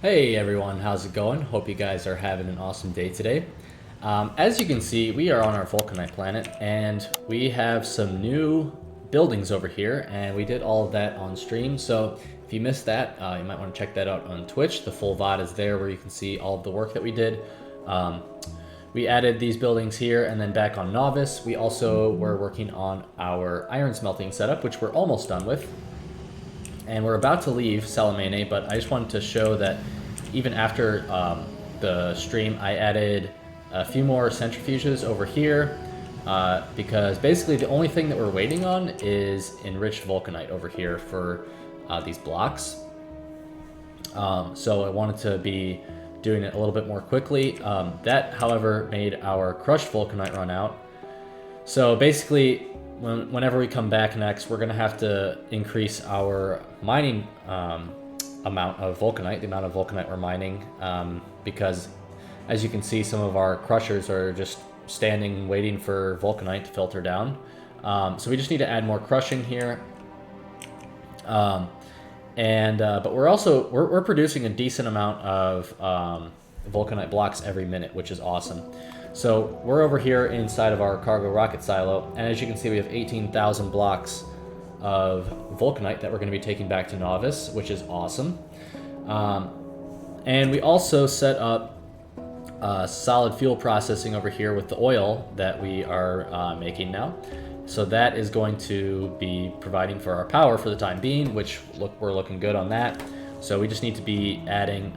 Hey everyone, how's it going? Hope you guys are having an awesome day today. As you can see, we are on our Vulcanite planet and we have some new buildings over here, and we did all of that on stream. So if you missed that, you might want to check that out on Twitch. The full VOD is there where you can see all of the work that we did. We added these buildings here, and then back on Novice, we also were working on our iron smelting setup, which we're almost done with. And we're about to leave Salamene, but I just wanted to show that even after the stream, I added a few more centrifuges over here because basically the only thing that we're waiting on is enriched vulcanite over here for these blocks. So I wanted to be doing it a little bit more quickly. That, however, made our crushed vulcanite run out. So basically, whenever we come back next, we're going to have to increase our mining amount of vulcanite, the amount of vulcanite we're mining, because as you can see, some of our crushers are just standing waiting for vulcanite to filter down. So we just need to add more crushing here. But we're producing a decent amount of vulcanite blocks every minute, which is awesome. So we're over here inside of our cargo rocket silo, and as you can see, we have 18,000 blocks of vulcanite that we're going to be taking back to Novice, which is awesome. And we also set up solid fuel processing over here with the oil that we are making now. So that is going to be providing for our power for the time being, which we're looking good on that. So we just need to be adding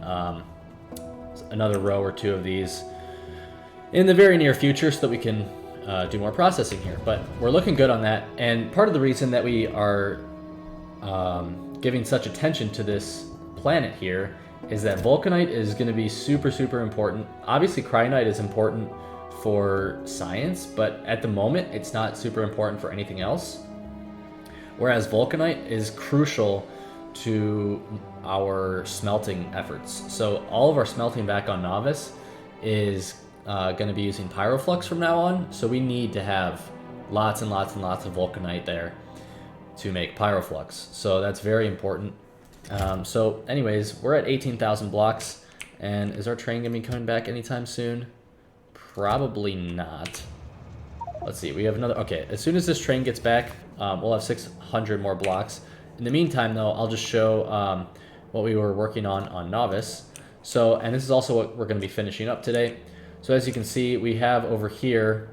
another row or two of these in the very near future so that we can do more processing here. But we're looking good on that. And part of the reason that we are giving such attention to this planet here is that vulcanite is going to be super, super important. Obviously, cryonite is important for science, but at the moment, it's not super important for anything else. Whereas vulcanite is crucial to our smelting efforts. So all of our smelting back on Novice is going to be using pyroflux from now on. So we need to have lots and lots and lots of vulcanite there to make pyroflux. So that's very important. So anyways, we're at 18,000 blocks. And is our train going to be coming back anytime soon? Probably not. Let's see, we have another... Okay, as soon as this train gets back, we'll have 600 more blocks. In the meantime, though, I'll just show what we were working on Novice. So, and this is also what we're going to be finishing up today. So as you can see, we have over here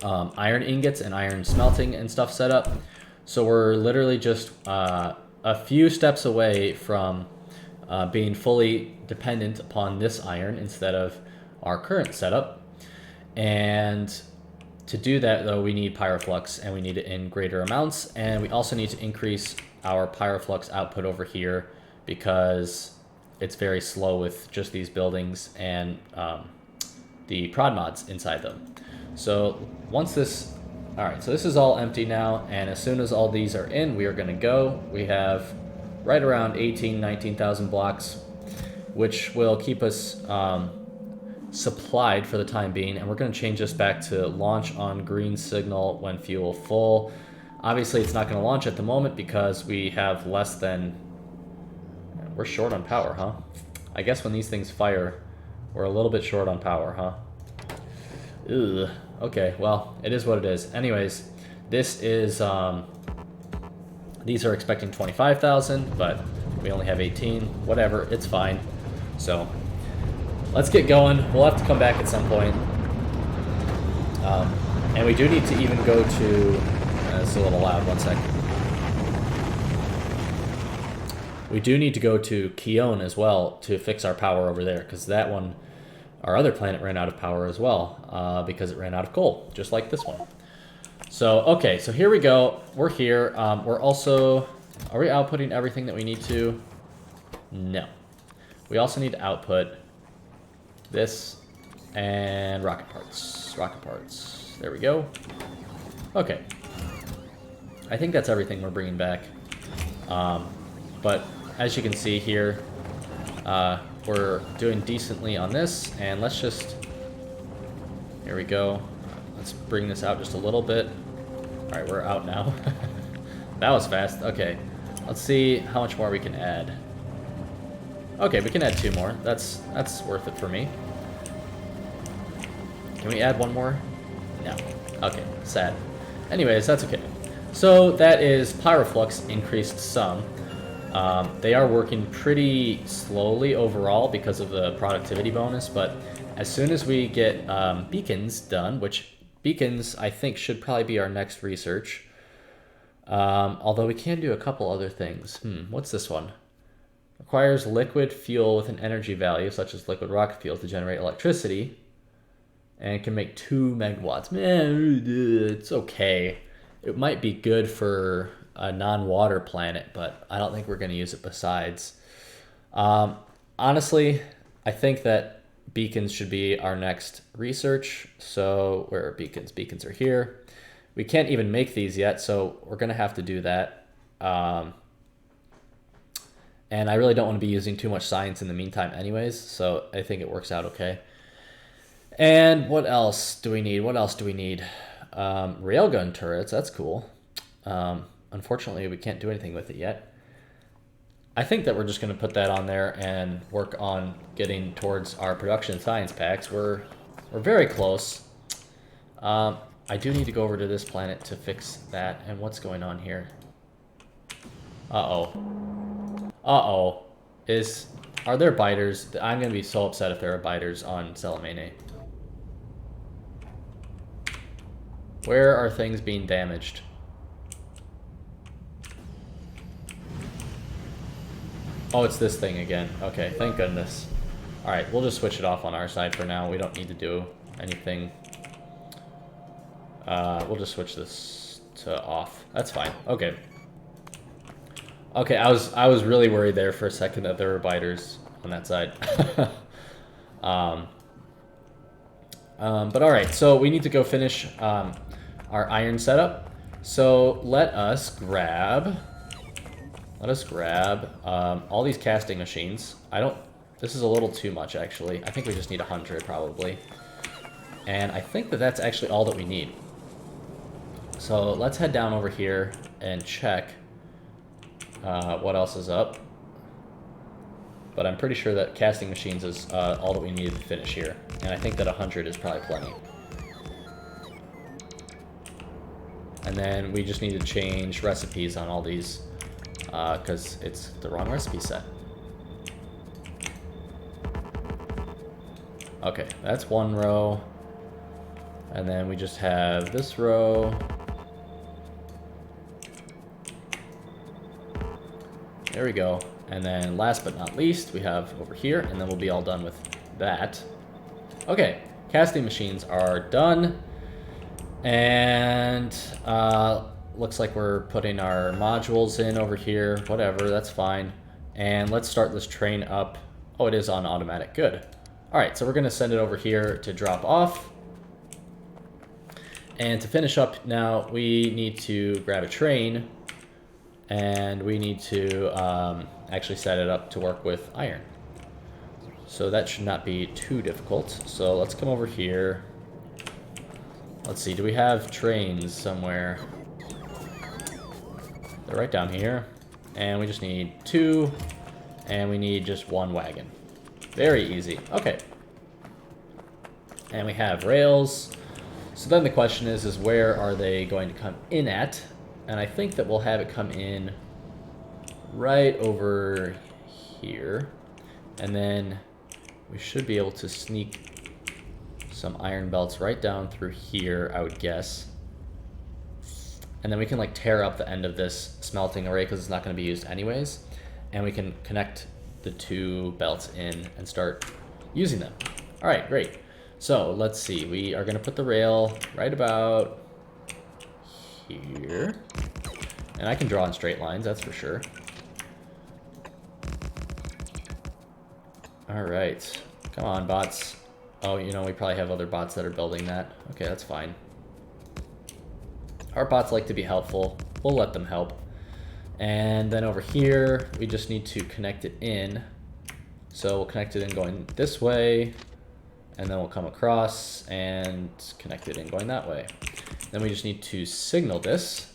iron ingots and iron smelting and stuff set up. So we're literally just a few steps away from being fully dependent upon this iron instead of our current setup. And to do that, though, we need pyroflux, and we need it in greater amounts. And we also need to increase our pyroflux output over here because it's very slow with just these buildings and the prod mods inside them. So once this... Alright, so this is all empty now, and as soon as all these are in, we are going to go. We have right around 19,000 blocks, which will keep us supplied for the time being, and we're going to change this back to launch on green signal when fuel full. Obviously, it's not going to launch at the moment because we have less than... We're short on power, huh? I guess when these things fire, we're a little bit short on power, huh? Ugh. Okay, well, it is what it is. Anyways, this is... These are expecting 25,000, but we only have 18. Whatever, it's fine. So, let's get going. We'll have to come back at some point. And we do need to even go to... it's a little loud, one second. We do need to go to Keone as well to fix our power over there, because that one, our other planet, ran out of power as well, because it ran out of coal, just like this one. So, okay, so here we go. We're here. We're also... Are we outputting everything that we need to? No. We also need to output this and rocket parts. Rocket parts. There we go. Okay. I think that's everything we're bringing back. But as you can see here, we're doing decently on this, and let's just... Here we go. Let's bring this out just a little bit. Alright, we're out now. That was fast. Okay. Let's see how much more we can add. Okay, we can add 2 more. That's worth it for me. Can we add 1 more? No. Okay, sad. Anyways, that's okay. So that is Pyroflux increased some. They are working pretty slowly overall because of the productivity bonus, but as soon as we get beacons done, which beacons I think should probably be our next research, although we can do a couple other things. What's this one? Requires liquid fuel with an energy value, such as liquid rocket fuel, to generate electricity, and can make 2 megawatts. Man, it's okay. It might be good for a non-water planet, but I don't think we're going to use it besides. Honestly, I think that beacons should be our next research. So where are beacons? Beacons are here. We can't even make these yet, so we're going to have to do that. And I really don't want to be using too much science in the meantime anyways, so I think it works out okay. And what else do we need? What else do we need? Railgun turrets, that's cool. Unfortunately, we can't do anything with it yet. I think that we're just going to put that on there and work on getting towards our production science packs. We're very close. I do need to go over to this planet to fix that. And what's going on here? Uh-oh. Uh-oh. Are there biters? I'm going to be so upset if there are biters on Salamene. Where are things being damaged? Oh, it's this thing again. Okay, thank goodness. Alright, we'll just switch it off on our side for now. We don't need to do anything. We'll just switch this to off. That's fine. Okay. Okay, I was really worried there for a second that there were biters on that side. But alright, so we need to go finish our iron setup. So let us grab all these casting machines. This is a little too much actually. I think we just need 100 probably. And I think that that's actually all that we need. So let's head down over here and check what else is up. But I'm pretty sure that casting machines is all that we needed to finish here. And I think that 100 is probably plenty. And then we just need to change recipes on all these because it's the wrong recipe set. Okay, that's 1 row. And then we just have this row. There we go. And then last but not least, we have over here, and then we'll be all done with that. Okay, casting machines are done. And looks like we're putting our modules in over here. Whatever, that's fine. And let's start this train up. Oh, it is on automatic. Good. All right, so we're going to send it over here to drop off. And to finish up now, we need to grab a train. And we need to actually set it up to work with iron. So that should not be too difficult. So let's come over here. Let's see, do we have trains somewhere? They're right down here. And we just need 2. And we need just 1 wagon. Very easy. Okay. And we have rails. So then the question is where are they going to come in at? And I think that we'll have it come in right over here. And then we should be able to sneak some iron belts right down through here, I would guess. And then we can like tear up the end of this smelting array because it's not going to be used anyways. And we can connect the 2 belts in and start using them. All right, great. So let's see. We are going to put the rail right about here. And I can draw in straight lines, that's for sure. All right. Come on, bots. Oh, you know, we probably have other bots that are building that. Okay, that's fine. Our bots like to be helpful. We'll let them help. And then over here, we just need to connect it in. So we'll connect it in going this way. And then we'll come across and connect it in going that way. Then we just need to signal this.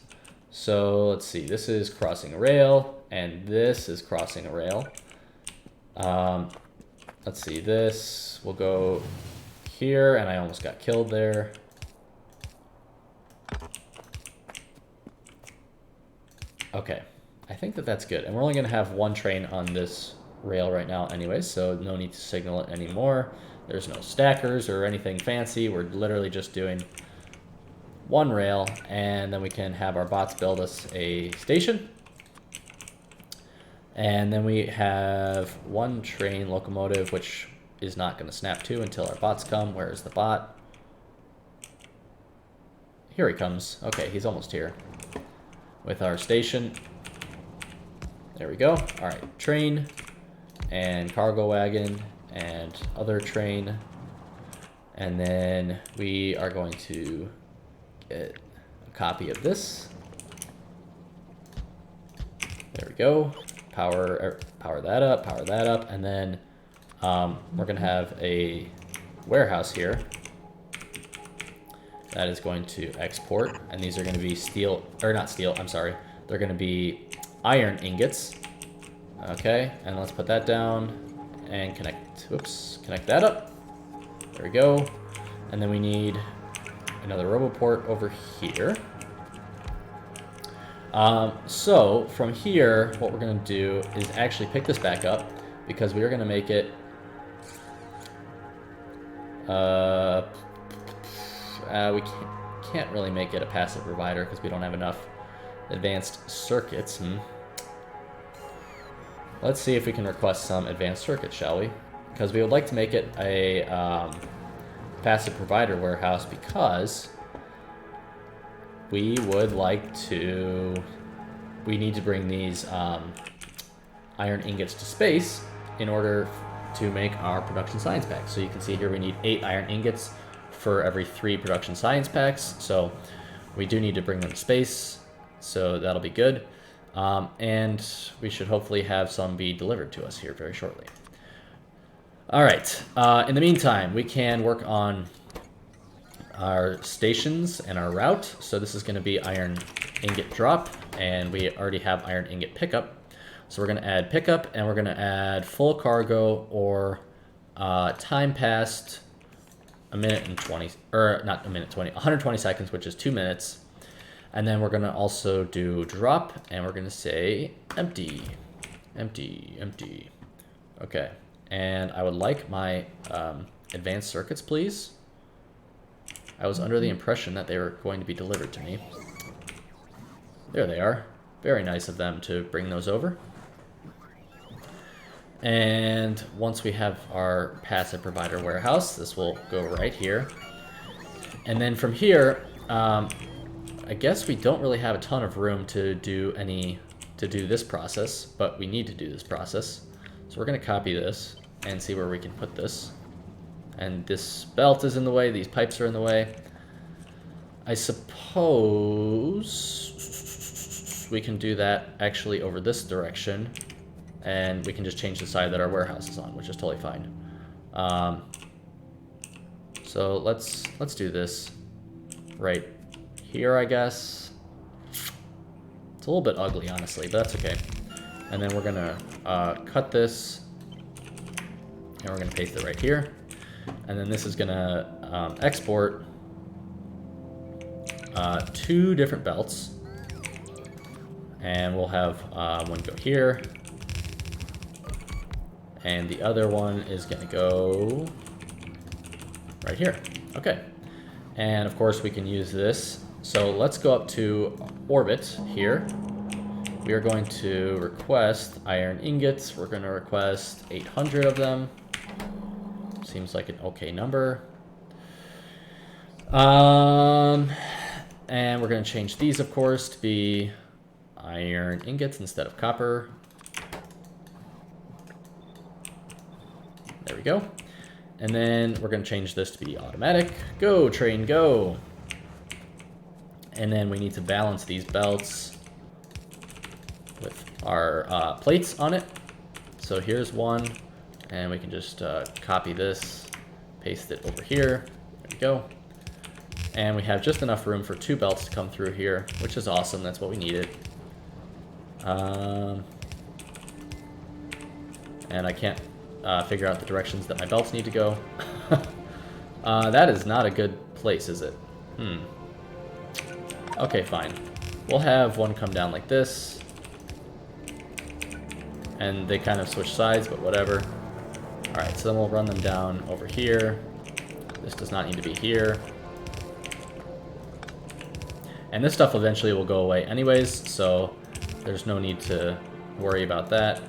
So let's see, this is crossing a rail, and this is crossing a rail. Let's see, this will go here, and I almost got killed there. Okay, I think that that's good. And we're only going to have one train on this rail right now anyway, so no need to signal it anymore. There's no stackers or anything fancy. We're literally just doing one rail, and then we can have our bots build us a station. And then we have one train locomotive, which is not going to snap to until our bots come. Where is the bot? Here he comes. Okay, he's almost here. With our station. There we go. All right, train and cargo wagon and other train. And then we are going to get a copy of this. There we go. Power that up, and then we're gonna have a warehouse here that is going to export, and these are going to be steel, or not steel, I'm sorry, they're going to be iron ingots. Okay, and let's put that down and connect that up. There we go. And then we need another roboport over here. So from here, what we're going to do is actually pick this back up, because we are going to make it we can't really make it a passive provider because we don't have enough advanced circuits. Let's see if we can request some advanced circuits, shall we? Because we would like to make it a passive provider warehouse, because we would like to... We need to bring these iron ingots to space in order to make our production science packs. So you can see here we need 8 iron ingots for every 3 production science packs. So we do need to bring them to space. So that'll be good. And we should hopefully have some be delivered to us here very shortly. All right. In the meantime, we can work on our stations and our route. So this is going to be iron ingot drop, and we already have iron ingot pickup. So we're going to add pickup, and we're going to add full cargo or time past a minute and 20, or not a minute 20, 120 seconds, which is 2 minutes. And then we're going to also do drop, and we're going to say empty, empty, empty. Okay, and I would like my advanced circuits, please. I was under the impression that they were going to be delivered to me. There they are. Very nice of them to bring those over. And once we have our passive provider warehouse, this will go right here. And then from here, I guess we don't really have a ton of room to do this process, but we need to do this process. So we're going to copy this and see where we can put this. And this belt is in the way, these pipes are in the way. I suppose we can do that actually over this direction, and we can just change the side that our warehouse is on, which is totally fine. So let's do this right here, I guess. It's a little bit ugly, honestly, but that's okay. And then we're gonna cut this, and we're gonna paste it right here. And then this is gonna export 2 different belts, and we'll have one go here, and the other one is gonna go right here. Okay, and of course we can use this. So let's go up to orbit here. We are going to request iron ingots. We're going to request 800 of them. Seems like an okay number. And we're going to change these, of course, to be iron ingots instead of copper. There we go. And then we're going to change this to be automatic. Go, train, go. And then we need to balance these belts with our plates on it. So here's one, and we can just copy this, paste it over here. There we go. And we have just enough room for 2 belts to come through here, which is awesome. That's what we needed. And I can't figure out the directions that my belts need to go. That is not a good place, is it? Okay, fine. We'll have one come down like this. And they kind of switch sides, but whatever. Alright, so then we'll run them down over here. This does not need to be here. And this stuff eventually will go away anyways, so there's no need to worry about that.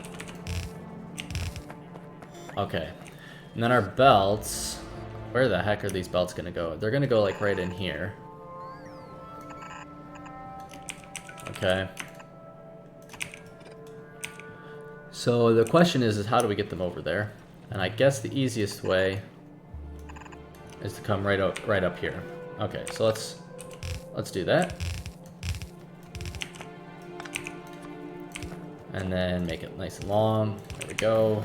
Okay. And then our belts, where the heck are these belts going to go? They're going to go like right in here. Okay. So the question is how do we get them over there? And I guess the easiest way is to come right up here. Okay, so let's do that. And then make it nice and long. There we go.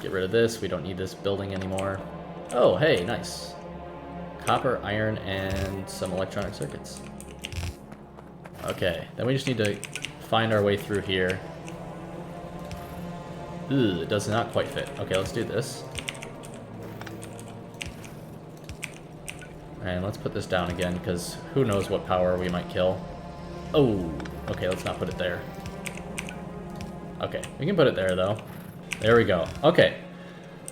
Get rid of this. We don't need this building anymore. Oh, hey, nice. Copper, iron, and some electronic circuits. Okay, then we just need to find our way through here. Ooh, it does not quite fit. Okay, let's do this. And let's put this down again, because who knows what power we might kill. Oh, okay, let's not put it there. Okay, we can put it there, though. There we go. Okay,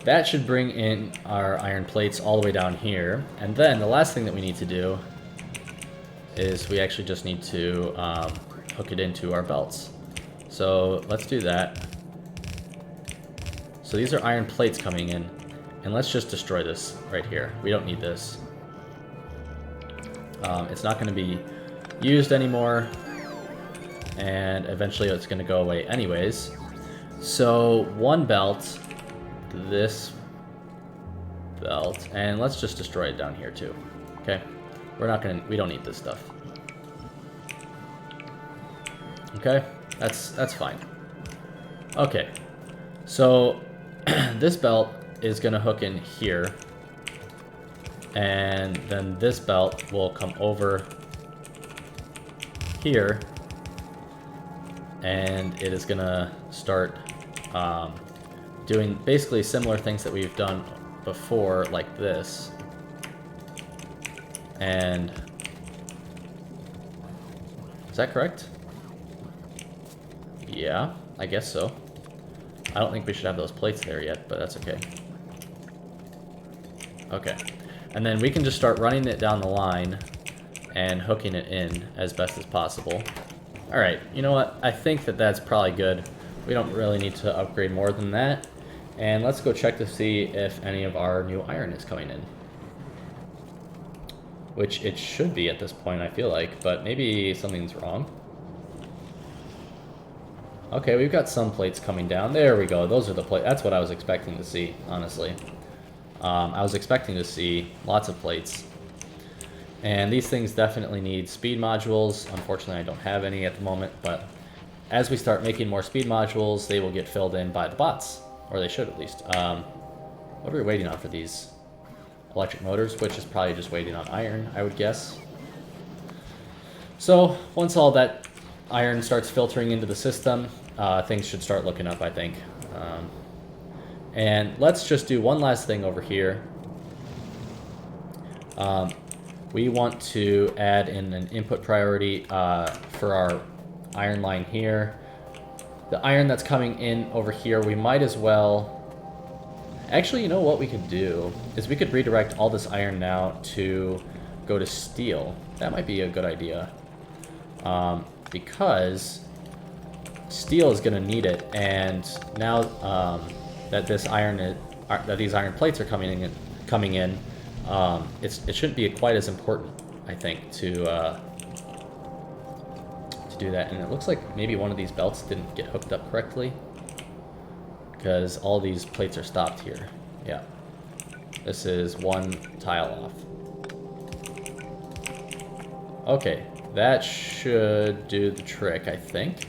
that should bring in our iron plates all the way down here. And then the last thing that we need to do is we actually just need to hook it into our belts. So let's do that. So these are iron plates coming in. And let's just destroy this right here. We don't need this. It's not going to be used anymore. And eventually it's going to go away anyways. So one belt, this belt, and let's just destroy it down here too. Okay, we don't need this stuff. Okay, that's fine. Okay, so this belt is going to hook in here, and then this belt will come over here. And it is gonna start doing basically similar things that we've done before, like this. And is that correct? Yeah, I guess so. I don't think we should have those plates there yet, but that's okay. Okay, and then we can just start running it down the line and hooking it in as best as possible. Alright, you know what? I think that that's probably good. We don't really need to upgrade more than that. And let's go check to see if any of our new iron is coming in. Which it should be at this point, I feel like, but maybe something's wrong. Okay, we've got some plates coming down. There we go. Those are the plates. That's what I was expecting to see, honestly. I was expecting to see lots of plates. And these things definitely need speed modules. Unfortunately, I don't have any at the moment, but as we start making more speed modules, they will get filled in by the bots, or they should at least. What are we waiting on for these? Electric motors, which is probably just waiting on iron, I would guess. So once all that iron starts filtering into the system, things should start looking up, I think. And let's just do one last thing over here. We want to add in an input priority for our iron line here. The iron that's coming in over here, we might as well... Actually, you know what we could do is we could redirect all this iron now to go to steel. That might be a good idea. Because steel is going to need it, and now that these iron plates are coming in, it shouldn't be quite as important, I think, to do that. And it looks like maybe one of these belts didn't get hooked up correctly, because all these plates are stopped here. Yeah, this is one tile off. Okay, that should do the trick, I think.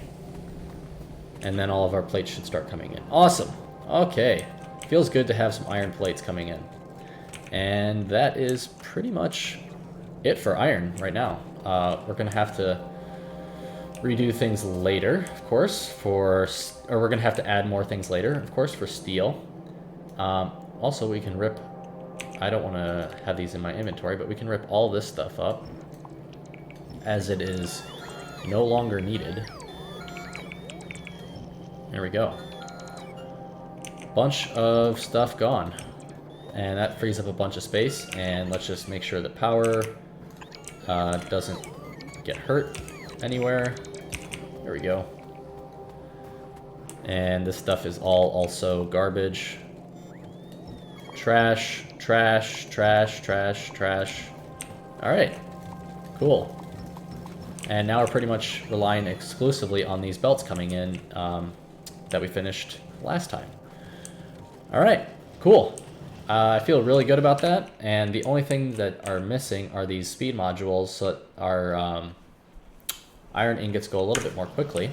And then all of our plates should start coming in. Awesome. Okay, feels good to have some iron plates coming in. And that is pretty much it for iron right now. We're going to have to redo things later, of course, or we're going to have to add more things later, of course, for steel. Also, we can rip... I don't want to have these in my inventory, but we can rip all this stuff up as it is no longer needed. There we go. Bunch of stuff gone. And that frees up a bunch of space. And let's just make sure that power doesn't get hurt anywhere. There we go. And this stuff is all also garbage. Trash, trash, trash, trash, trash. Alright, cool. And now we're pretty much relying exclusively on these belts coming in that we finished last time. Alright, cool. I feel really good about that, and the only thing that are missing are these speed modules so that our iron ingots go a little bit more quickly.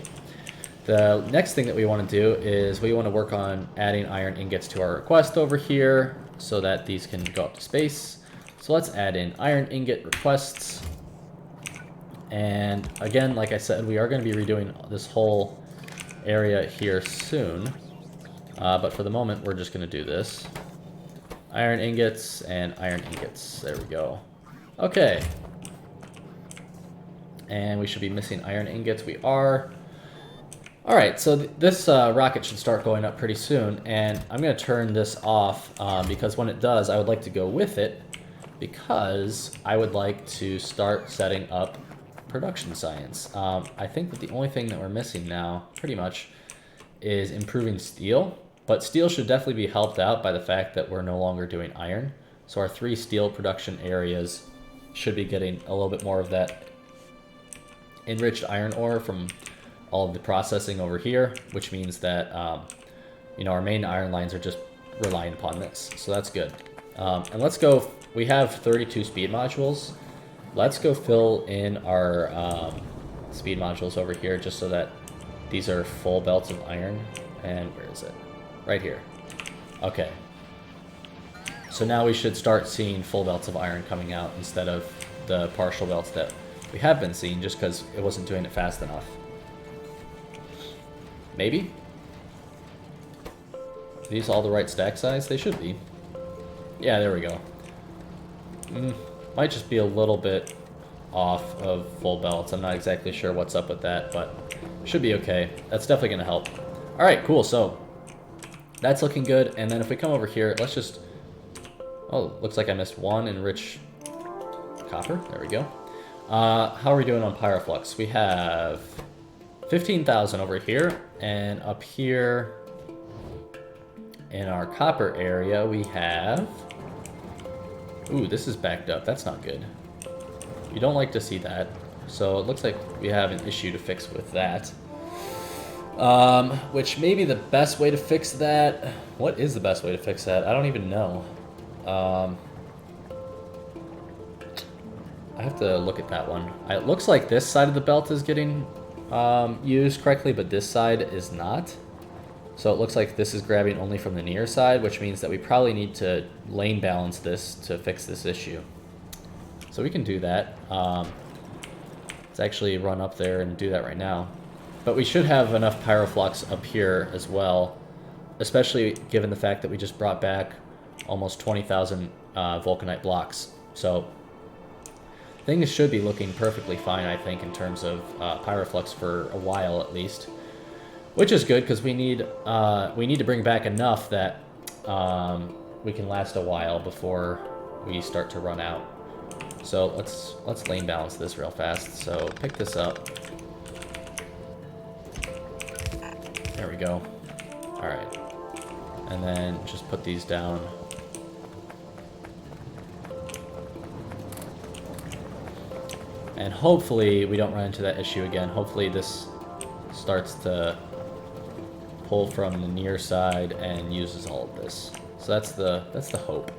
The next thing that we want to do is we want to work on adding iron ingots to our request over here so that these can go up to space. So let's add in iron ingot requests. And again, like I said, we are going to be redoing this whole area here soon. But for the moment, we're just going to do this. Iron ingots and iron ingots. There we go. Okay. And we should be missing iron ingots. We are. Alright, so this rocket should start going up pretty soon, and I'm going to turn this off because when it does, I would like to go with it because I would like to start setting up production science. I think that the only thing that we're missing now, pretty much, is improving steel, but steel should definitely be helped out by the fact that we're no longer doing iron. So our 3 steel production areas should be getting a little bit more of that enriched iron ore from all of the processing over here, which means that you know, our main iron lines are just relying upon this, so that's good. And let's go. We have 32 speed modules. Let's go fill in our speed modules over here, just so that these are full belts of iron. And where is it? Right here. Okay. So now we should start seeing full belts of iron coming out instead of the partial belts that we have been seeing, just because it wasn't doing it fast enough. Maybe? Are these all the right stack size? They should be. Yeah, there we go. Might just be a little bit off of full belts. I'm not exactly sure what's up with that, but should be okay. That's definitely going to help. Alright, cool. So that's looking good. And then if we come over here, let's just... Oh, looks like I missed one enriched copper. There we go. How are we doing on pyroflux? We have 15,000 over here, and up here in our copper area we have... Ooh, this is backed up. That's not good. You don't like to see that. So it looks like we have an issue to fix with that. Which may be the best way to fix that. What is the best way to fix that? I don't even know. I have to look at that one. It looks like this side of the belt is getting used correctly, but this side is not. So it looks like this is grabbing only from the near side, which means that we probably need to lane balance this to fix this issue. So we can do that. Let's actually run up there and do that right now. But we should have enough pyroflux up here as well, especially given the fact that we just brought back almost 20,000 vulcanite blocks. So things should be looking perfectly fine, I think, in terms of pyroflux for a while at least. Which is good, because we need to bring back enough that we can last a while before we start to run out. So let's lane balance this real fast. So pick this up. There we go. All right, and then just put these down. And hopefully we don't run into that issue again. Hopefully this starts to pull from the near side and uses all of this. So that's the hope.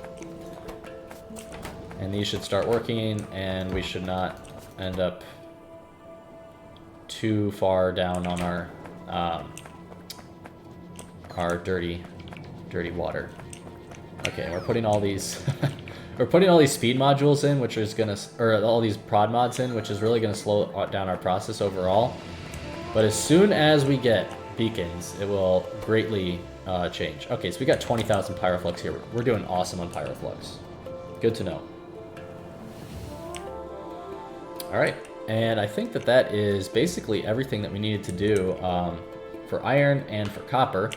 And these should start working, and we should not end up too far down on our dirty water. Okay, we're putting all these we're putting all these speed modules in, which is gonna, or all these prod mods in, which is really gonna slow down our process overall. But as soon as we get beacons, it will greatly change. Okay, so we got 20,000 pyroflux here. We're doing awesome on pyroflux. Good to know. All right, and I think that that is basically everything that we needed to do for iron and for copper,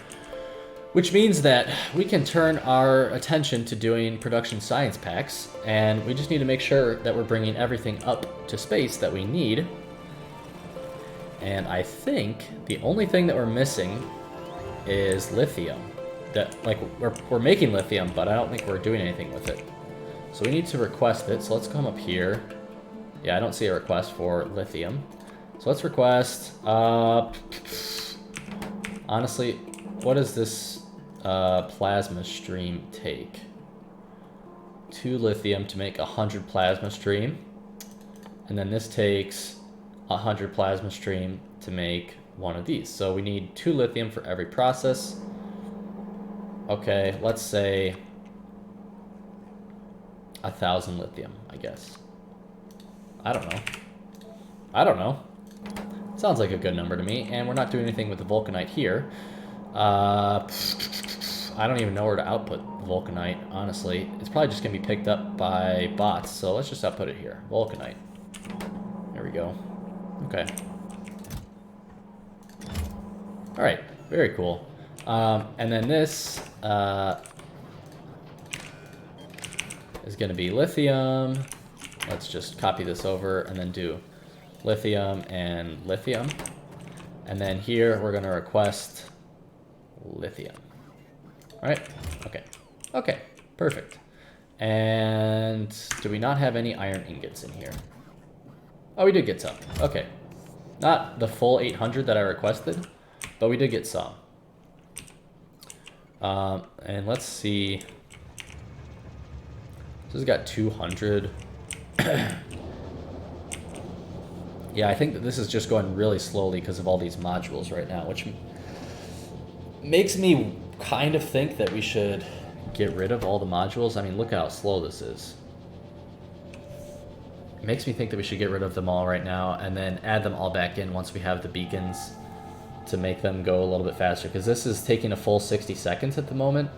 which means that we can turn our attention to doing production science packs, and we just need to make sure that we're bringing everything up to space that we need. And I think the only thing that we're missing is lithium. That, like, we're making lithium, but I don't think we're doing anything with it. So we need to request it. So let's come up here. Yeah, I don't see a request for lithium. So let's request, honestly, what does this plasma stream take? 2 lithium to make 100 plasma stream. And then this takes 100 plasma stream to make 1 of these. So we need 2 lithium for every process. Okay, let's say 1,000 lithium, I guess. I don't know. Sounds like a good number to me, and we're not doing anything with the vulcanite here. I don't even know where to output vulcanite, honestly. It's probably just gonna be picked up by bots, so let's just output it here. Vulcanite. There we go. Okay. Alright, very cool. And then this is gonna be lithium. Let's just copy this over and then do lithium and lithium. And then here we're gonna request lithium. All right, okay, perfect. And do we not have any iron ingots in here? Oh, we did get some, okay. Not the full 800 that I requested, but we did get some. And let's see. This has got 200. Yeah, I think that this is just going really slowly because of all these modules right now, which makes me kind of think that we should get rid of all the modules. I mean, look how slow this is. It makes me think that we should get rid of them all right now and then add them all back in once we have the beacons to make them go a little bit faster, because this is taking a full 60 seconds at the moment,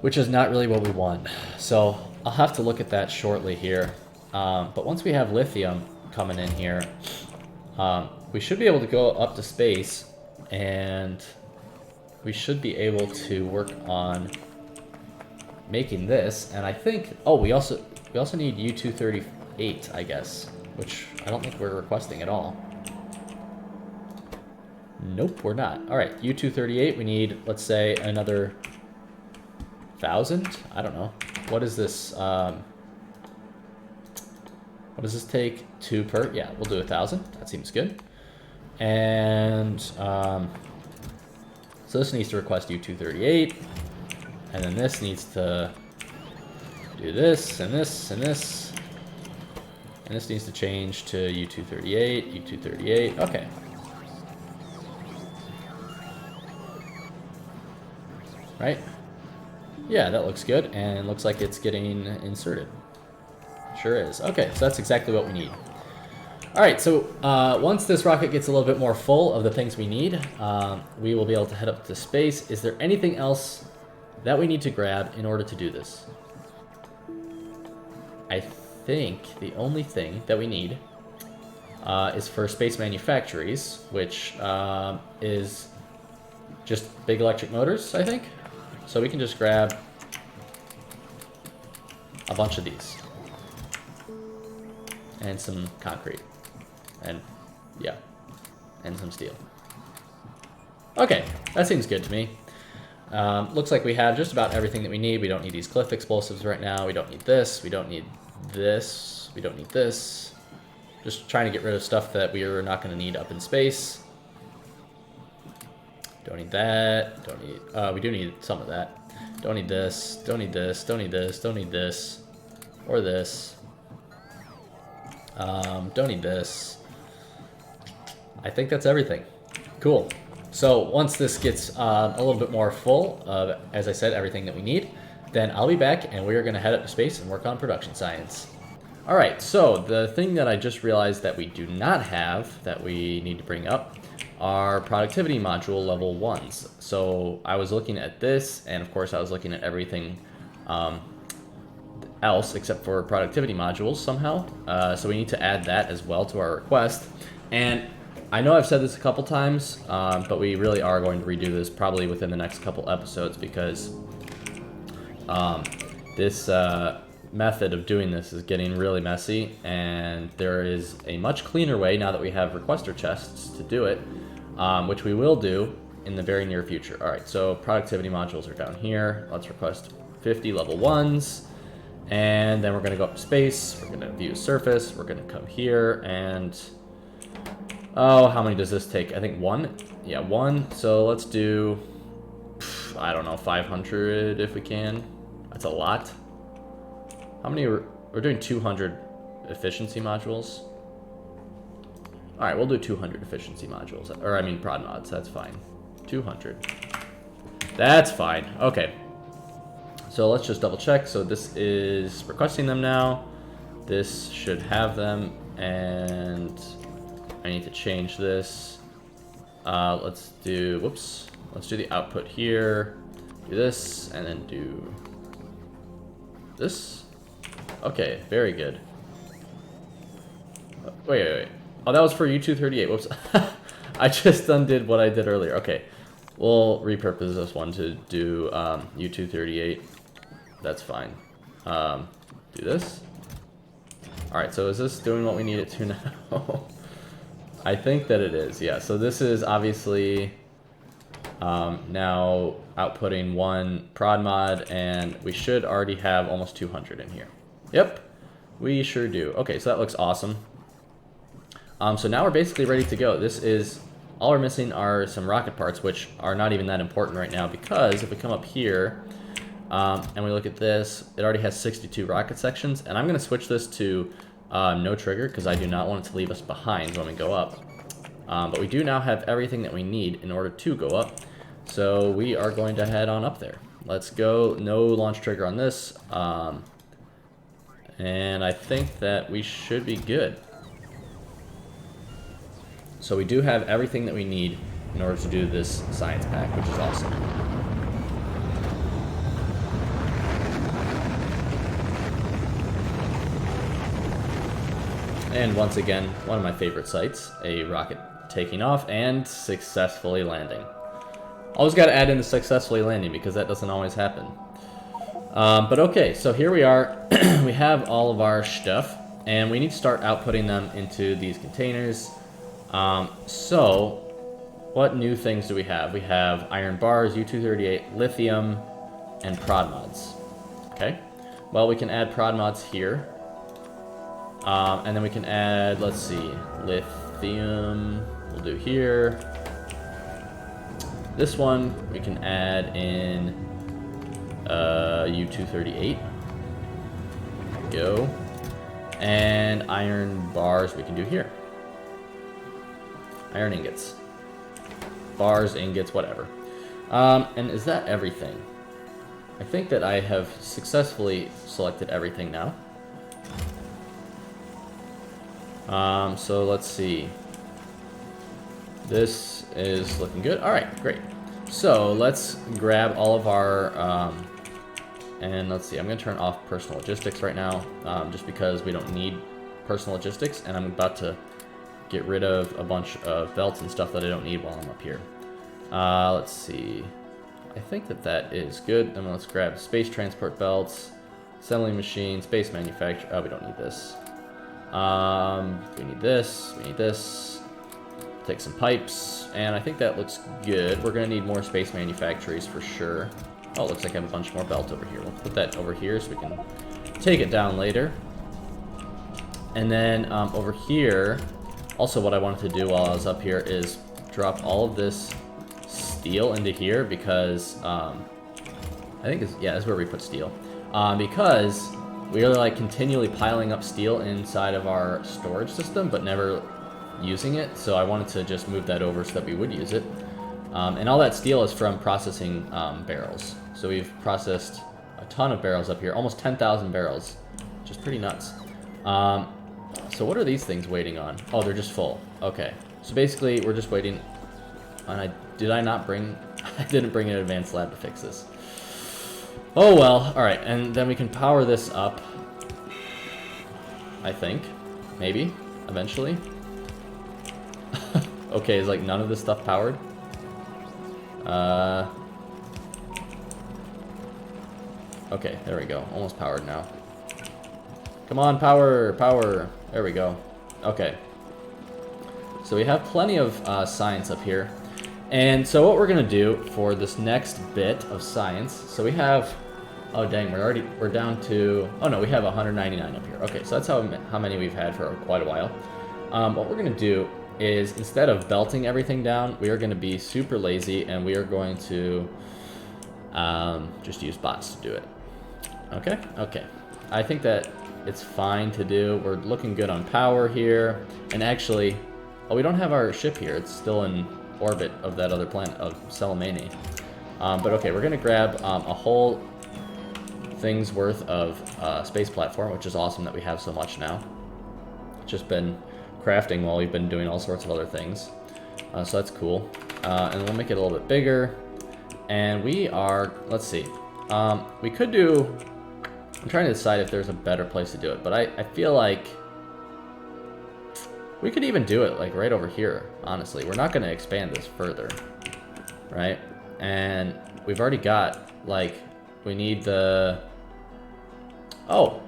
which is not really what we want. So I'll have to look at that shortly here. But once we have lithium coming in here, we should be able to go up to space, and we should be able to work on making this. And I think, oh, we also need U238, I guess, which I don't think we're requesting at all. Nope, we're not. All right, U238, we need, let's say, another 1,000? I don't know. What is this? What does this take? 2 per? Yeah, we'll do 1,000. That seems good. And so this needs to request U238, and then this needs to do this and this and this, and this needs to change to U238, U238. Okay. Right? Yeah, that looks good, and looks like it's getting inserted. Sure is. Okay, so that's exactly what we need. All right, so once this rocket gets a little bit more full of the things we need, we will be able to head up to space. Is there anything else that we need to grab in order to do this? I think the only thing that we need is for space manufactories, which is just big electric motors, I think. So we can just grab a bunch of these. And some concrete. And, yeah. And some steel. Okay, that seems good to me. Looks like we have just about everything that we need. We don't need these cliff explosives right now. We don't need this. We don't need this. We don't need this. Just trying to get rid of stuff that we are not going to need up in space. Don't need that. Don't need... we do need some of that. Don't need this. Don't need this. Don't need this. Don't need this. Or this. Don't need this. I think that's everything. Cool. So once this gets a little bit more full of, as I said, everything that we need, then I'll be back and we are going to head up to space and work on production science. All right, so the thing that I just realized that we do not have that we need to bring up our productivity module level 1s. So I was looking at this, and of course I was looking at everything else except for productivity modules somehow. So we need to add that as well to our request. And I know I've said this a couple times, but we really are going to redo this probably within the next couple episodes, because this method of doing this is getting really messy, and there is a much cleaner way now that we have requester chests to do it, which we will do in the very near future. All right, so productivity modules are down here. Let's request 50 level 1s, and then we're going to go up to space. We're going to view surface. We're going to come here, and oh, how many does this take? I think 1. Yeah, 1. So let's do, I don't know, 500 if we can. That's a lot. How many? We're doing 200 efficiency modules. All right, we'll do 200 efficiency modules, or I mean prod mods. That's fine. 200. That's fine. Okay. So let's just double check. So this is requesting them now. This should have them, and I need to change this. Let's do, whoops. Let's do the output here. Do this, and then do this. Okay, very good. Wait. Oh, that was for U238. Whoops. I just undid what I did earlier. Okay. We'll repurpose this one to do U238. That's fine. Do this. Alright, so is this doing what we need it to now? I think that it is, yeah. So this is obviously now outputting 1 prod mod, and we should already have almost 200 in here. Yep, we sure do. Okay, so that looks awesome. So now we're basically ready to go. This is, all we're missing are some rocket parts, which are not even that important right now, because if we come up here and we look at this, it already has 62 rocket sections, and I'm going to switch this to no trigger, because I do not want it to leave us behind when we go up. But we do now have everything that we need in order to go up, so we are going to head on up there. Let's go. No launch trigger on this. And I think that we should be good. So we do have everything that we need in order to do this science pack, which is awesome. And once again, one of my favorite sights, a rocket taking off and successfully landing. Always got to add in the successfully landing, because that doesn't always happen. But okay, so here we are. We have all of our stuff, and we need to start outputting them into these containers. So what new things do we have? We have iron bars, U238, lithium, and prod mods. Okay, well, we can add prod mods here. And then we can add, let's see, lithium, we'll do here. This one we can add in U238. Go. And iron bars we can do here. Iron ingots. Bars, ingots, whatever. And is that everything? I think that I have successfully selected everything now. So let's see. This is looking good. All right, great. So let's grab all of our, and let's see, I'm gonna turn off personal logistics right now, just because we don't need personal logistics, and I'm about to get rid of a bunch of belts and stuff that I don't need while I'm up here. Let's see. I think that that is good. Then let's grab space transport belts, assembly machine, space manufacturer. Oh, we don't need this. We need this, we need this. Take some pipes, and I think that looks good. We're gonna need more space manufactories for sure. Oh, it looks like I have a bunch more belt over here. We'll put that over here so we can take it down later. And then over here, also what I wanted to do while I was up here is drop all of this steel into here, because I think it's, yeah, that's where we put steel. Because we are like continually piling up steel inside of our storage system, but never using it. So I wanted to just move that over so that we would use it. And all that steel is from processing barrels. So we've processed a ton of barrels up here, almost 10,000 barrels, which is pretty nuts. So what are these things waiting on? Oh, they're just full. Okay. So basically, we're just waiting And did I not bring... I didn't bring an advanced lab to fix this. Oh well, alright, and then we can power this up. I think. Maybe. Eventually. Okay, is like none of this stuff powered? Okay, there we go. Almost powered now. Come on, power! Power! There we go. Okay. So we have plenty of science up here. And so what we're going to do for this next bit of science... So we have... Oh dang, we're down to... Oh no, we have 199 up here. Okay, so that's how many we've had for quite a while. What we're going to do is, instead of belting everything down, we are going to be super lazy, and we are going to just use bots to do it. Okay? Okay. I think that it's fine to do. We're looking good on power here. And actually... Oh, we don't have our ship here. It's still in orbit of that other planet, of Salamene. But okay, we're going to grab a whole thing's worth of space platform, which is awesome that we have so much now. Just been crafting while we've been doing all sorts of other things. So that's cool. And we'll make it a little bit bigger. And we are, let's see. We could do, I'm trying to decide if there's a better place to do it, but I feel like we could even do it like right over here, honestly. We're not going to expand this further, right? And we've already got, like, we need the... Oh,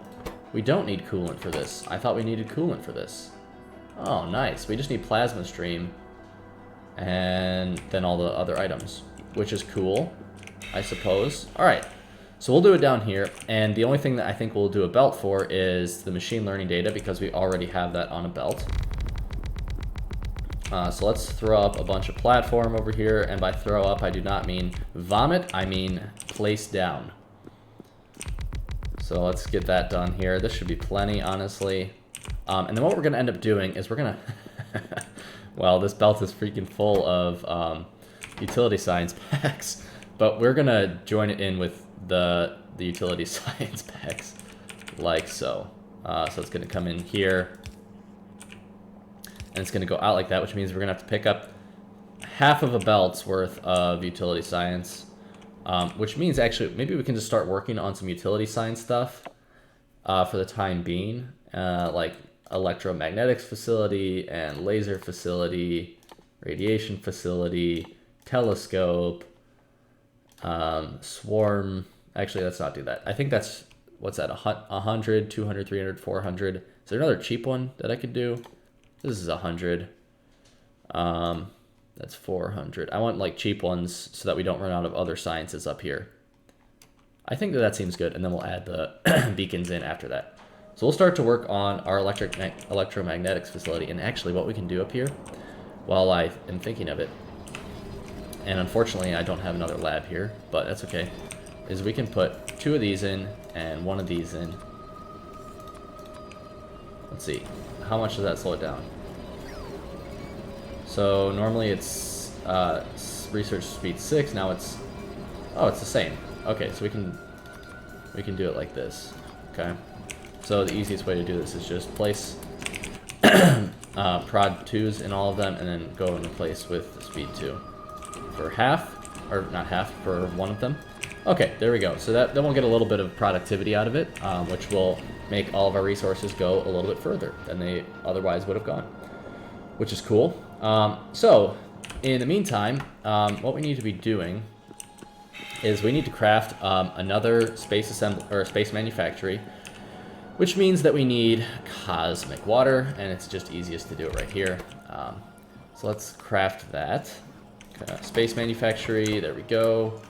we don't need coolant for this. I thought we needed coolant for this. Oh, nice. We just need plasma stream and then all the other items, which is cool, I suppose. All right, so we'll do it down here. And the only thing that I think we'll do a belt for is the machine learning data, because we already have that on a belt. So let's throw up a bunch of platform over here, and by throw up, I do not mean vomit, I mean place down. So let's get that done here. This should be plenty, honestly. And then what we're going to end up doing is we're going to... Well, this belt is freaking full of utility science packs, but we're going to join it in with the utility science packs, like so. So it's going to come in here. And it's going to go out like that, which means we're going to have to pick up half of a belt's worth of utility science. Which means, actually, maybe we can just start working on some utility science stuff for the time being. Like electromagnetics facility and laser facility, radiation facility, telescope, swarm. Actually, let's not do that. I think that's, what's that, 100, 200, 300, 400. Is there another cheap one that I could do? This is 100. That's 400. I want like cheap ones so that we don't run out of other sciences up here. I think that seems good, and then we'll add the beacons in after that. So we'll start to work on our electromagnetics facility. And actually what we can do up here, while I am thinking of it, and unfortunately I don't have another lab here, but that's okay, is we can put 2 of these in and 1 of these in. Let's see. How much does that slow it down? So normally it's research speed 6. Now it's, oh, it's the same. Okay, so we can do it like this. Okay. So the easiest way to do this is just place prod 2s in all of them, and then go and replace with speed 2 for half, or not half, for 1 of them. Okay, there we go. So then we'll get a little bit of productivity out of it, which will make all of our resources go a little bit further than they otherwise would have gone, which is cool. So in the meantime, what we need to be doing is we need to craft another space space manufactory, which means that we need cosmic water, and it's just easiest to do it right here. So let's craft that. Space manufactory, there we go.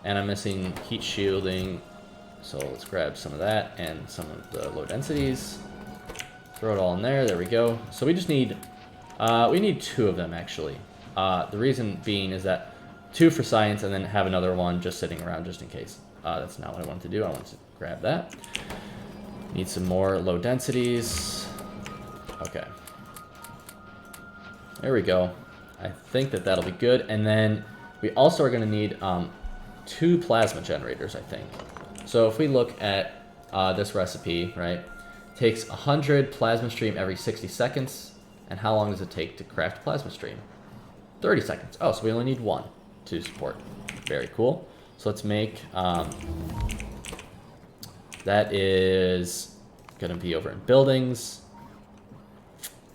And I'm missing heat shielding, so let's grab some of that and some of the low densities. Throw it all in there, there we go. So we just need, we need 2 of them actually. The reason being is that 2 for science and then have another one just sitting around just in case. That's not what I wanted to do, I wanted to grab that. Need some more low densities. Okay. There we go. I think that that'll be good. And then we also are gonna need 2 plasma generators, I think. So if we look at this recipe, right, takes 100 plasma stream every 60 seconds. And how long does it take to craft plasma stream? 30 seconds. Oh, so we only need 1 to support. Very cool. So let's make, that is gonna be over in buildings.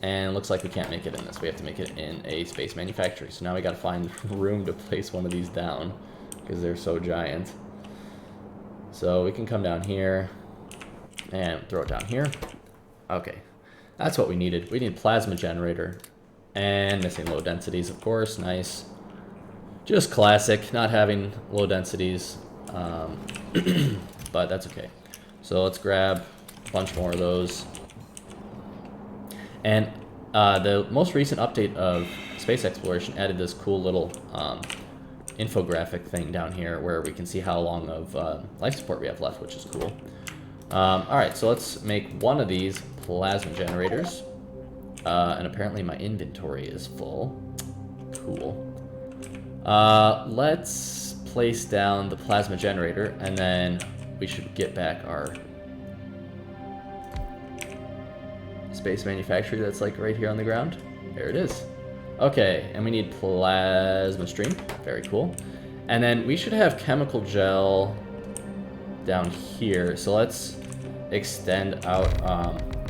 And it looks like we can't make it in this. We have to make it in a space manufacturing. So now we gotta find room to place one of these down because they're so giant. So we can come down here and throw it down here. Okay, that's what we needed. We need plasma generator and missing low densities, of course. Nice. Just classic, not having low densities, but that's okay. So let's grab a bunch more of those. And the most recent update of space exploration added this cool little infographic thing down here where we can see how long of life support we have left, which is cool. Alright, so let's make one of these plasma generators. And apparently my inventory is full. Cool. Let's place down the plasma generator, and then we should get back our space manufacturing that's like right here on the ground. There it is. Okay, and we need plasma stream. Very cool. And then we should have chemical gel down here. So let's extend out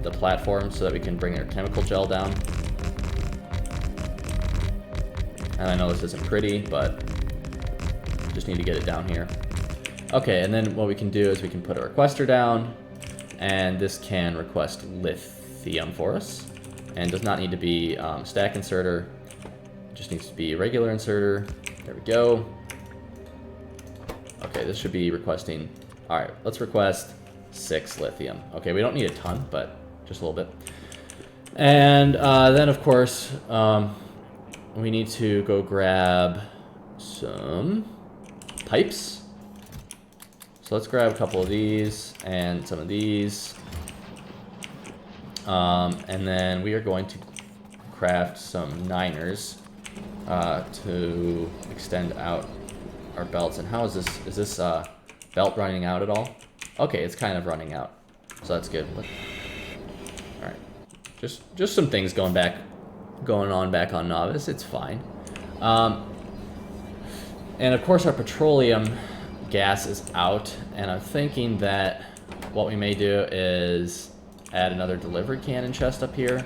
the platform so that we can bring our chemical gel down. And I know this isn't pretty, but just need to get it down here. Okay, and then what we can do is we can put a requester down, and this can request lithium for us. And does not need to be stack inserter, it just needs to be regular inserter. There we go. Okay, this should be requesting, all right, let's request 6 lithium. Okay, we don't need a ton, but just a little bit. And then of course, we need to go grab some pipes. So let's grab a couple of these and some of these. And then we are going to craft some 9ers to extend out our belts. And how is this? Is this belt running out at all? Okay, it's kind of running out. So that's good. All right. Just some things going on back on Novice. It's fine. And of course our petroleum gas is out, and I'm thinking that what we may do is add another delivery cannon chest up here.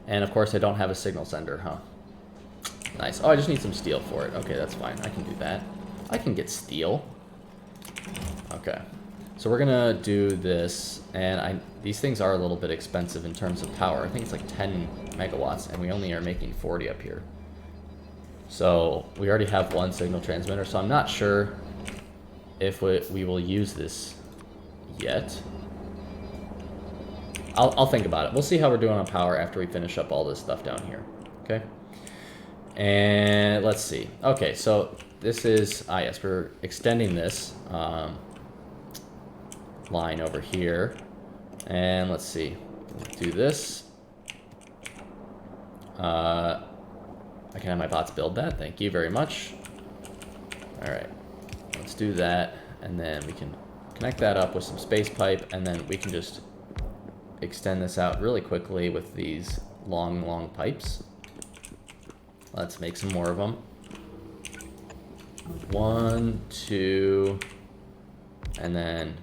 And of course I don't have a signal sender, huh? Nice. Oh, I just need some steel for it. Okay, that's fine. I can do that. I can get steel. Okay. So we're gonna do this, and these things are a little bit expensive in terms of power. I think it's like 10 megawatts, and we only are making 40 up here. So we already have 1 signal transmitter, so I'm not sure if we will use this yet. I'll think about it. We'll see how we're doing on power after we finish up all this stuff down here. Okay. And let's see. Okay, so this is, yes, we're extending this line over here. And let's see. Let's do this. I can have my bots build that. Thank you very much. All right. Let's do that. And then we can connect that up with some space pipe. And then we can just extend this out really quickly with these long pipes. Let's make some more of them. 1, 2, and then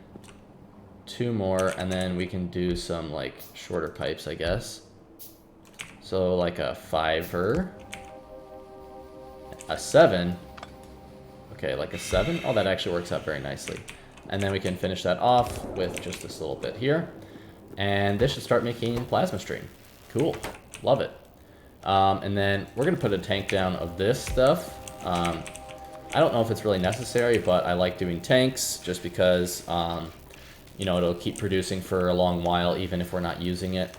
2 more, and then we can do some like shorter pipes, I guess. So like a 5er, a 7. Okay, like a 7. Oh, that actually works out very nicely. And then we can finish that off with just this little bit here. And this should start making plasma stream. Cool, love it. And then we're gonna put a tank down of this stuff. I don't know if it's really necessary, but I like doing tanks just because, you know, it'll keep producing for a long while, even if we're not using it.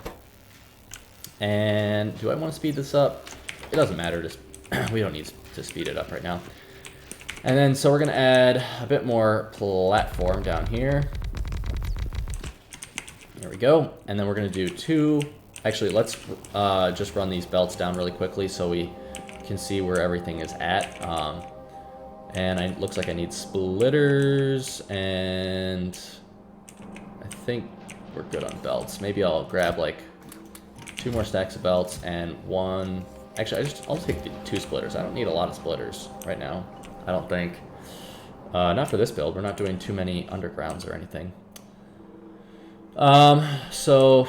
And do I want to speed this up? It doesn't matter, just we don't need to speed it up right now. And then, so we're gonna add a bit more platform down here. There we go. And then we're gonna do 2. Actually, let's just run these belts down really quickly so we can see where everything is at. And it looks like I need splitters, and I think we're good on belts. Maybe I'll grab like 2 more stacks of belts and 1, Actually, I'll take the 2 splitters. I don't need a lot of splitters right now. I don't think. Not for this build. We're not doing too many undergrounds or anything. So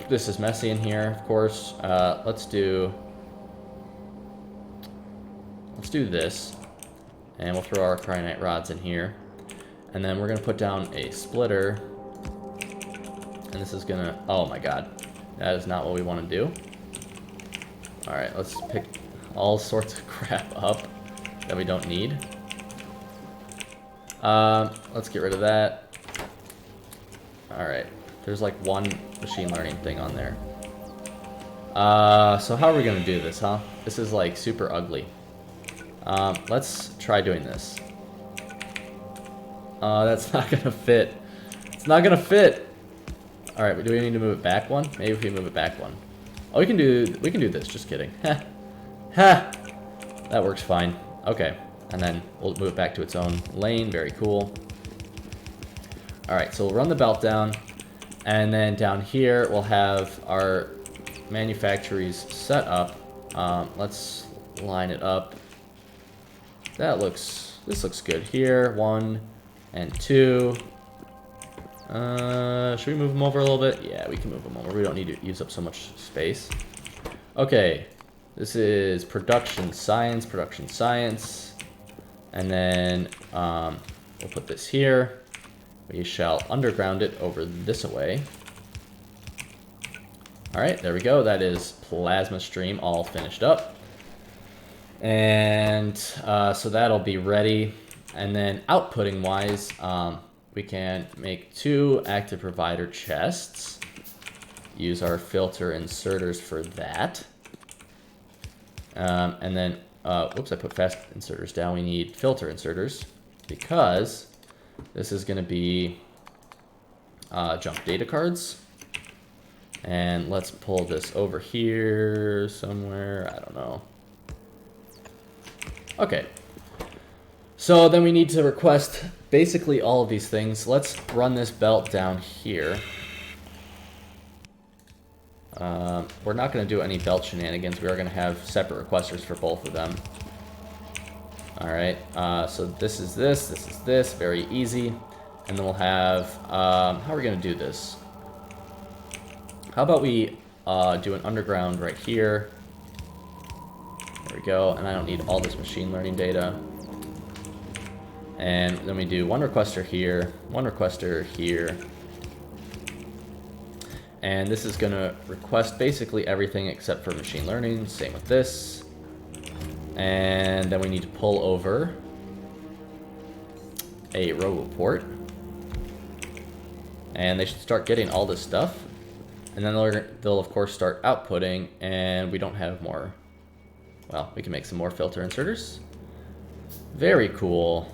this is messy in here, of course. Let's do this, and we'll throw our cryonite rods in here, and then we're gonna put down a splitter, and this is gonna. Oh my God, that is not what we want to do. All right, let's pick all sorts of crap up that we don't need. Let's get rid of that. Alright, there's like one machine learning thing on there. So how are we gonna do this, huh? This is like super ugly. Let's try doing this. That's not gonna fit. It's not gonna fit! Alright, do we need to move it back one? Maybe if we move it back one. Oh, we can do this, just kidding. Ha! Ha! That works fine. Okay, and then we'll move it back to its own lane, very cool. Alright, so we'll run the belt down, and then down here we'll have our manufactories set up. Let's line it up. This looks good here. 1 and 2. Should we move them over a little bit? Yeah, we can move them over. We don't need to use up so much space. Okay, this is production science, and then we'll put this here. We shall underground it over this way. Alright, there we go. That is plasma stream all finished up. And so that'll be ready. And then outputting wise, we can make 2 active provider chests. Use our filter inserters for that. And then, whoops, I put fast inserters down. We need filter inserters because this is going to be jump data cards. And let's pull this over here somewhere. I don't know. Okay. So then we need to request basically all of these things. Let's run this belt down here. We're not going to do any belt shenanigans. We are going to have separate requesters for both of them. Alright, so this is this, very easy. And then we'll have, how are we going to do this? How about we do an underground right here. There we go, and I don't need all this machine learning data. And then we do 1 requester here, 1 requester here. And this is going to request basically everything except for machine learning. Same with this. And then we need to pull over a roboport. And they should start getting all this stuff. And then they'll of course start outputting, and we don't have more. Well, we can make some more filter inserters. Very cool.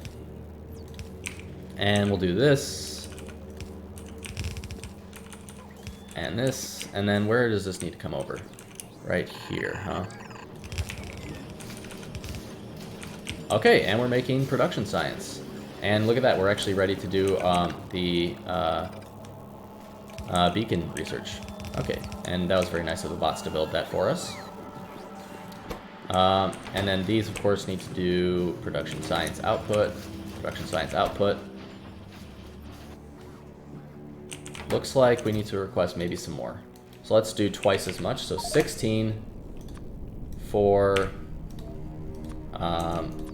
And we'll do this. And this. And then where does this need to come over? Right here, huh? Okay, and we're making production science. And look at that, we're actually ready to do the beacon research. Okay, and that was very nice of the bots to build that for us. And then these, of course, need to do production science output. Production science output. Looks like we need to request maybe some more. So let's do twice as much. So 16 for...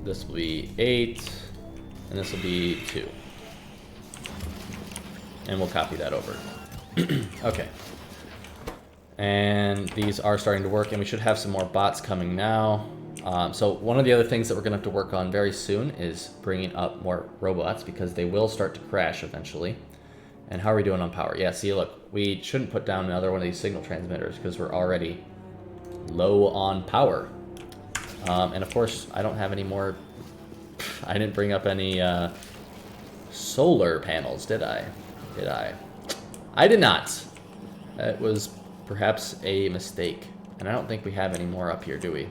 this will be 8, and this will be 2. And we'll copy that over. Okay. And these are starting to work, and we should have some more bots coming now. So one of the other things that we're going to have to work on very soon is bringing up more robots, because they will start to crash eventually. And how are we doing on power? Yeah, see, look, we shouldn't put down another one of these signal transmitters because we're already low on power. And of course, I don't have any more... I didn't bring up any solar panels, did I? Did I? I did not. That was perhaps a mistake. And I don't think we have any more up here, do we?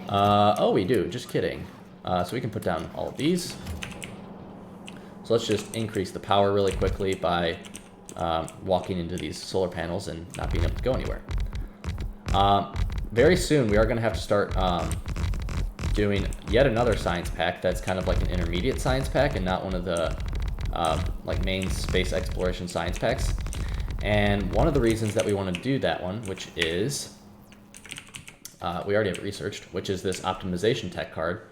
Oh, we do. Just kidding. So we can put down all of these. So let's just increase the power really quickly by walking into these solar panels and not being able to go anywhere. very soon we are going to have to start doing yet another science pack that's kind of like an intermediate science pack and not one of the like main space exploration science packs. And one of the reasons that we want to do that one, which is, we already have it researched, which is this optimization tech card.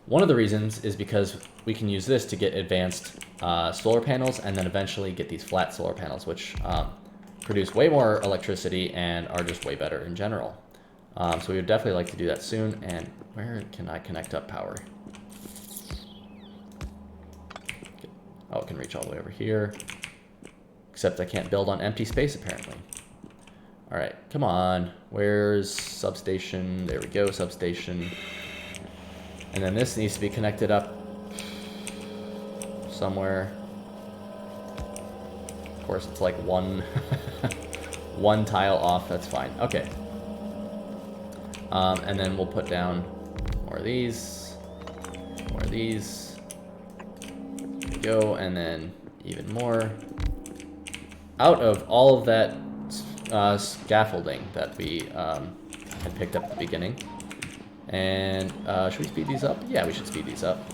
One of the reasons is because we can use this to get advanced solar panels and then eventually get these flat solar panels, which produce way more electricity and are just way better in general. So we would definitely like to do that soon. And where can I connect up power? Oh, it can reach all the way over here. Except I can't build on empty space, apparently. All right, come on. Where's substation? There we go, substation. And then this needs to be connected up somewhere. Of course, it's like one, one tile off. That's fine. Okay. And then we'll put down more of these, more of these. There we go, and then even more. Out of all of that scaffolding that we had picked up at the beginning. And should we speed these up? Yeah, we should speed these up.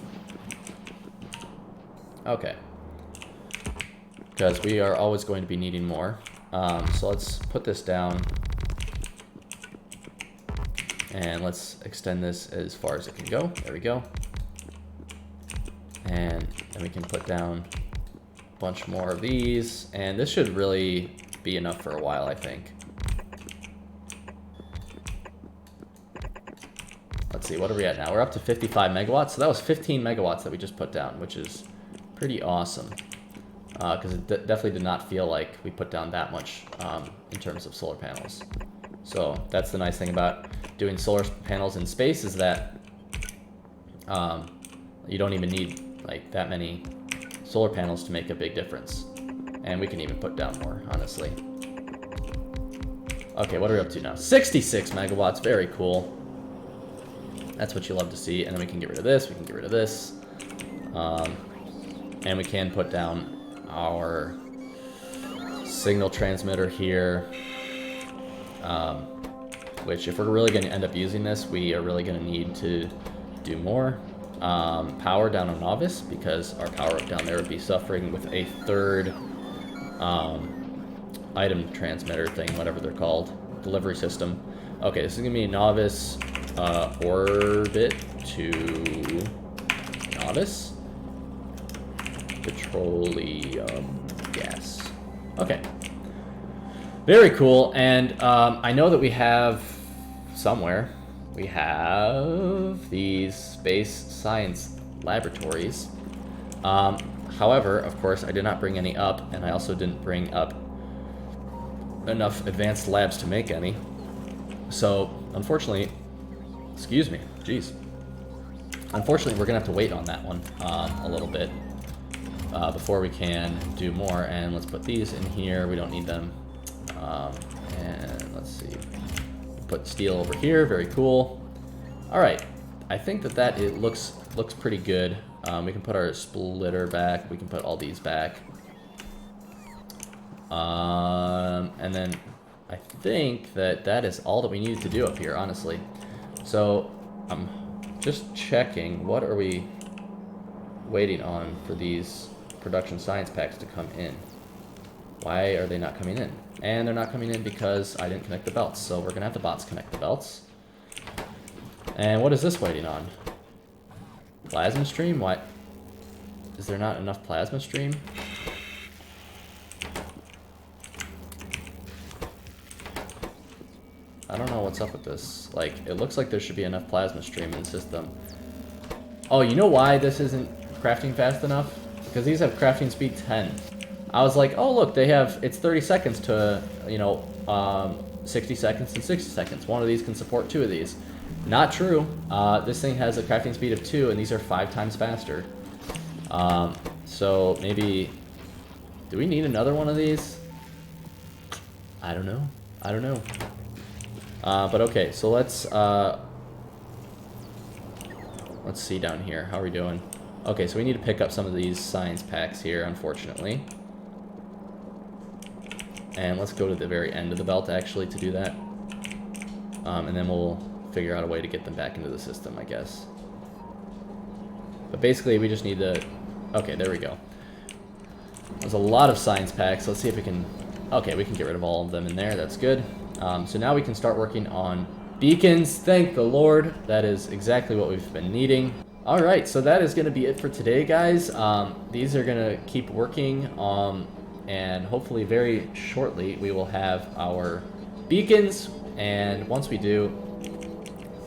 Okay. Because we are always going to be needing more. So let's put this down. And let's extend this as far as it can go. There we go. And then we can put down a bunch more of these. And this should really be enough for a while, I think. Let's see, what are we at now? We're up to 55 megawatts. So that was 15 megawatts that we just put down, which is pretty awesome. Because it definitely did not feel like we put down that much in terms of solar panels. So that's the nice thing about doing solar panels in space is that you don't even need like that many solar panels to make a big difference. And we can even put down more, honestly. Okay, what are we up to now? 66 megawatts, very cool. That's what you love to see. And then we can get rid of this, we can get rid of this. And we can put down our signal transmitter here. Which if we're really going to end up using this, we are really going to need to do more. Power down on Novice, because our power up down there would be suffering with a third item transmitter thing, whatever they're called, delivery system. Okay, this is going to be Novice orbit to Novice. Petroleum gas. Okay. Very cool, and I know that we have somewhere, we have these space science laboratories. However, of course, I did not bring any up, and I also didn't bring up enough advanced labs to make any. So, unfortunately, excuse me, jeez. Unfortunately, we're gonna have to wait on that one a little bit before we can do more. And let's put these in here. We don't need them. And let's see. Put steel over here. Very cool. All right. I think that it looks pretty good. We can put our splitter back. We can put all these back. And then I think that is all that we needed to do up here, honestly. So I'm just checking. What are we waiting on for these production science packs to come in? Why are they not coming in? And they're not coming in because I didn't connect the belts. So we're going to have the bots connect the belts. And what is this waiting on? Plasma stream? Why? Is there not enough plasma stream? I don't know what's up with this. Like, it looks like there should be enough plasma stream in the system. Oh, you know why this isn't crafting fast enough? Because these have crafting speed 10. I was like, oh look, they have, it's 30 seconds to, 60 seconds and 60 seconds. One of these can support 2 of these. Not true. This thing has a crafting speed of 2, and these are 5 times faster. So maybe, do we need another one of these? I don't know. I don't know. But okay, so let's see down here. How are we doing? Okay, so we need to pick up some of these science packs here, unfortunately. And let's go to the very end of the belt, actually, to do that. And then we'll figure out a way to get them back into the system, I guess. But basically, we just need to... Okay, there we go. There's a lot of science packs. Let's see if we can... Okay, we can get rid of all of them in there. That's good. So now we can start working on beacons. Thank the Lord. That is exactly what we've been needing. All right, so that is going to be it for today, guys. These are going to keep working, and hopefully very shortly we will have our beacons. And once we do,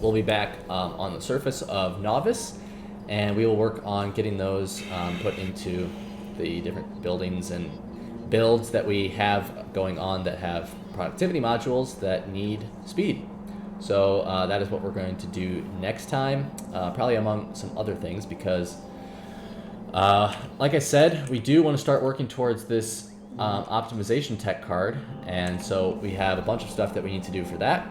we'll be back on the surface of Novice, and we will work on getting those put into the different buildings and builds that we have going on that have productivity modules that need speed. So that is what we're going to do next time, probably among some other things, because like I said, we do want to start working towards this optimization tech card, and so we have a bunch of stuff that we need to do for that.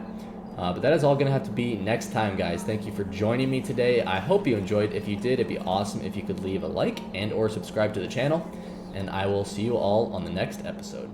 But that is all going to have to be next time, guys. Thank you for joining me today. I hope you enjoyed. If you did, it'd be awesome if you could leave a like and or subscribe to the channel. And I will see you all on the next episode.